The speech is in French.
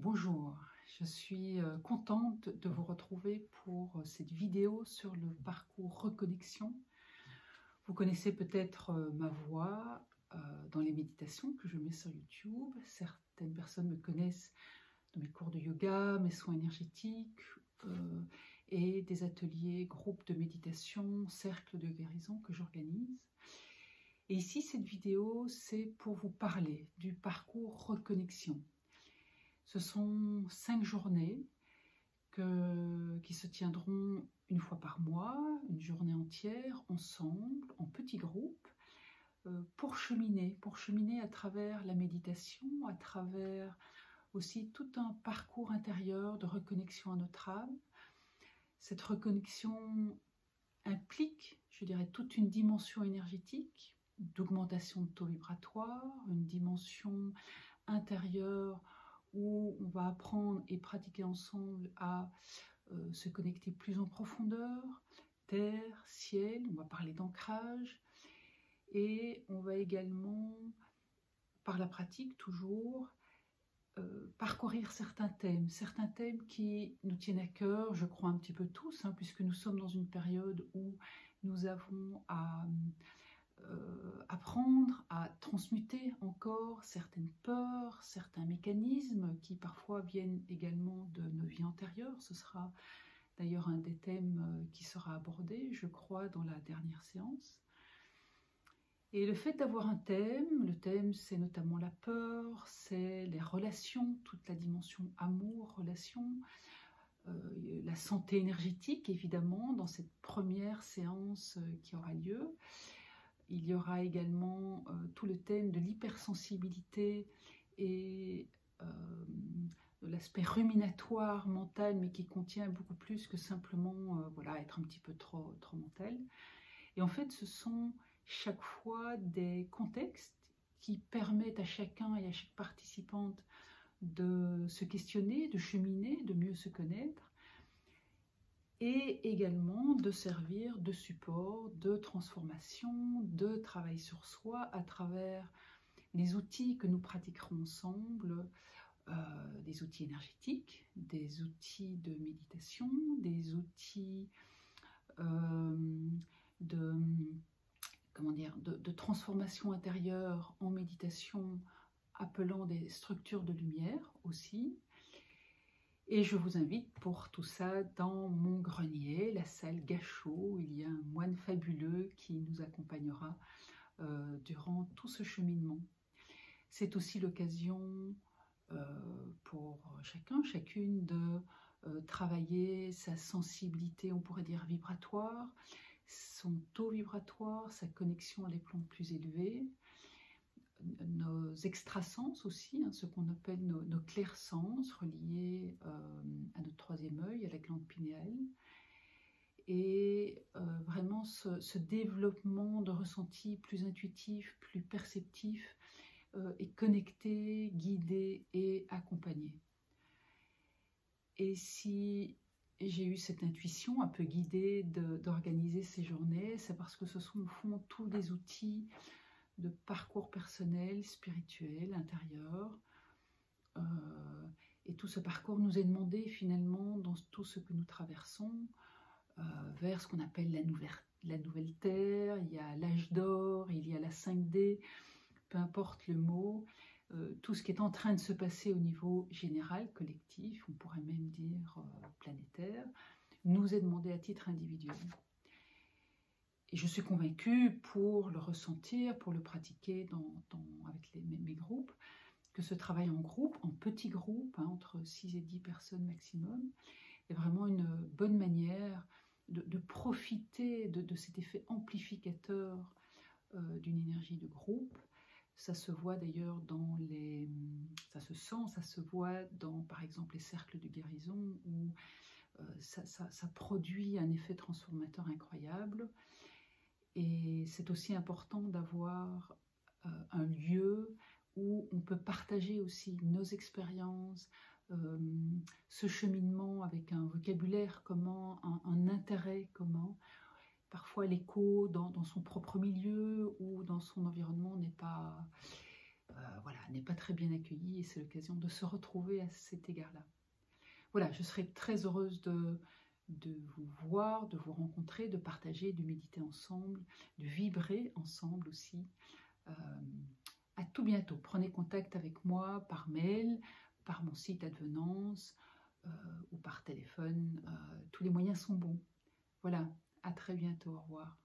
Bonjour, je suis contente de vous retrouver pour cette vidéo sur le parcours reconnexion. Vous connaissez peut-être ma voix dans les méditations que je mets sur YouTube. Certaines personnes me connaissent dans mes cours de yoga, mes soins énergétiques et des ateliers, groupes de méditation, cercles de guérison que j'organise. Et ici, cette vidéo, c'est pour vous parler du parcours reconnexion. Ce sont 5 journées qui se tiendront une fois par mois, une journée entière, ensemble, en petits groupes, pour cheminer à travers la méditation, à travers aussi tout un parcours intérieur de reconnexion à notre âme. Cette reconnexion implique, je dirais, toute une dimension énergétique, d'augmentation de taux vibratoire, une dimension intérieure où on va apprendre et pratiquer ensemble à se connecter plus en profondeur, terre, ciel, on va parler d'ancrage, et on va également, par la pratique toujours, parcourir certains thèmes qui nous tiennent à cœur, je crois un petit peu tous, puisque nous sommes dans une période où nous avons à apprendre à transmuter encore certaines peurs, certains mécanismes qui parfois viennent également de nos vies antérieures. Ce sera d'ailleurs un des thèmes qui sera abordé, je crois, dans la dernière séance. Et le fait d'avoir un thème, le thème c'est notamment la peur, c'est les relations, toute la dimension amour, relation, la santé énergétique évidemment dans cette première séance qui aura lieu. Il y aura également tout le thème de l'hypersensibilité et de l'aspect ruminatoire mental, mais qui contient beaucoup plus que simplement être un petit peu trop mental. Et en fait, ce sont chaque fois des contextes qui permettent à chacun et à chaque participante de se questionner, de cheminer, de mieux se connaître, et également de servir de support, de transformation, de travail sur soi à travers les outils que nous pratiquerons ensemble, des outils énergétiques, des outils de méditation, des outils de transformation intérieure en méditation, appelant des structures de lumière aussi. Et je vous invite pour tout ça dans mon grenier, la salle Gachot, où il y a un moine fabuleux qui nous accompagnera durant tout ce cheminement. C'est aussi l'occasion pour chacun, chacune de travailler sa sensibilité, on pourrait dire vibratoire, son taux vibratoire, sa connexion à des plans plus élevés, nos extrasens aussi, ce qu'on appelle nos clairsens reliés à notre troisième œil, à la glande pinéale, et vraiment ce développement de ressenti plus intuitif, plus perceptif, et connecté, guidé et accompagné. Et si j'ai eu cette intuition un peu guidée d'organiser ces journées, c'est parce que ce sont au fond tous des outils de parcours personnel, spirituel, intérieur. Et tout ce parcours nous est demandé finalement dans tout ce que nous traversons vers ce qu'on appelle la nouvelle Terre. Il y a l'âge d'or, il y a la 5D, peu importe le mot, tout ce qui est en train de se passer au niveau général, collectif, on pourrait même dire planétaire, nous est demandé à titre individuel. Et je suis convaincue, pour le ressentir, pour le pratiquer avec mes groupes, que ce travail en groupe, en petits groupes, entre 6 et 10 personnes maximum, est vraiment une bonne manière de profiter de cet effet amplificateur d'une énergie de groupe. Ça se voit d'ailleurs ça se sent, ça se voit dans par exemple les cercles de guérison où ça produit un effet transformateur incroyable. Et c'est aussi important d'avoir un lieu où on peut partager aussi nos expériences, ce cheminement avec un vocabulaire commun, un intérêt commun. Parfois l'écho dans son propre milieu ou dans son environnement n'est pas voilà, n'est pas très bien accueillie et c'est l'occasion de se retrouver à cet égard-là. Voilà, je serais très heureuse de vous voir, de vous rencontrer, de partager, de méditer ensemble, de vibrer ensemble aussi. À tout bientôt. Prenez contact avec moi par mail, par mon site Advenance ou par téléphone. Tous les moyens sont bons. Voilà, à très bientôt. Au revoir.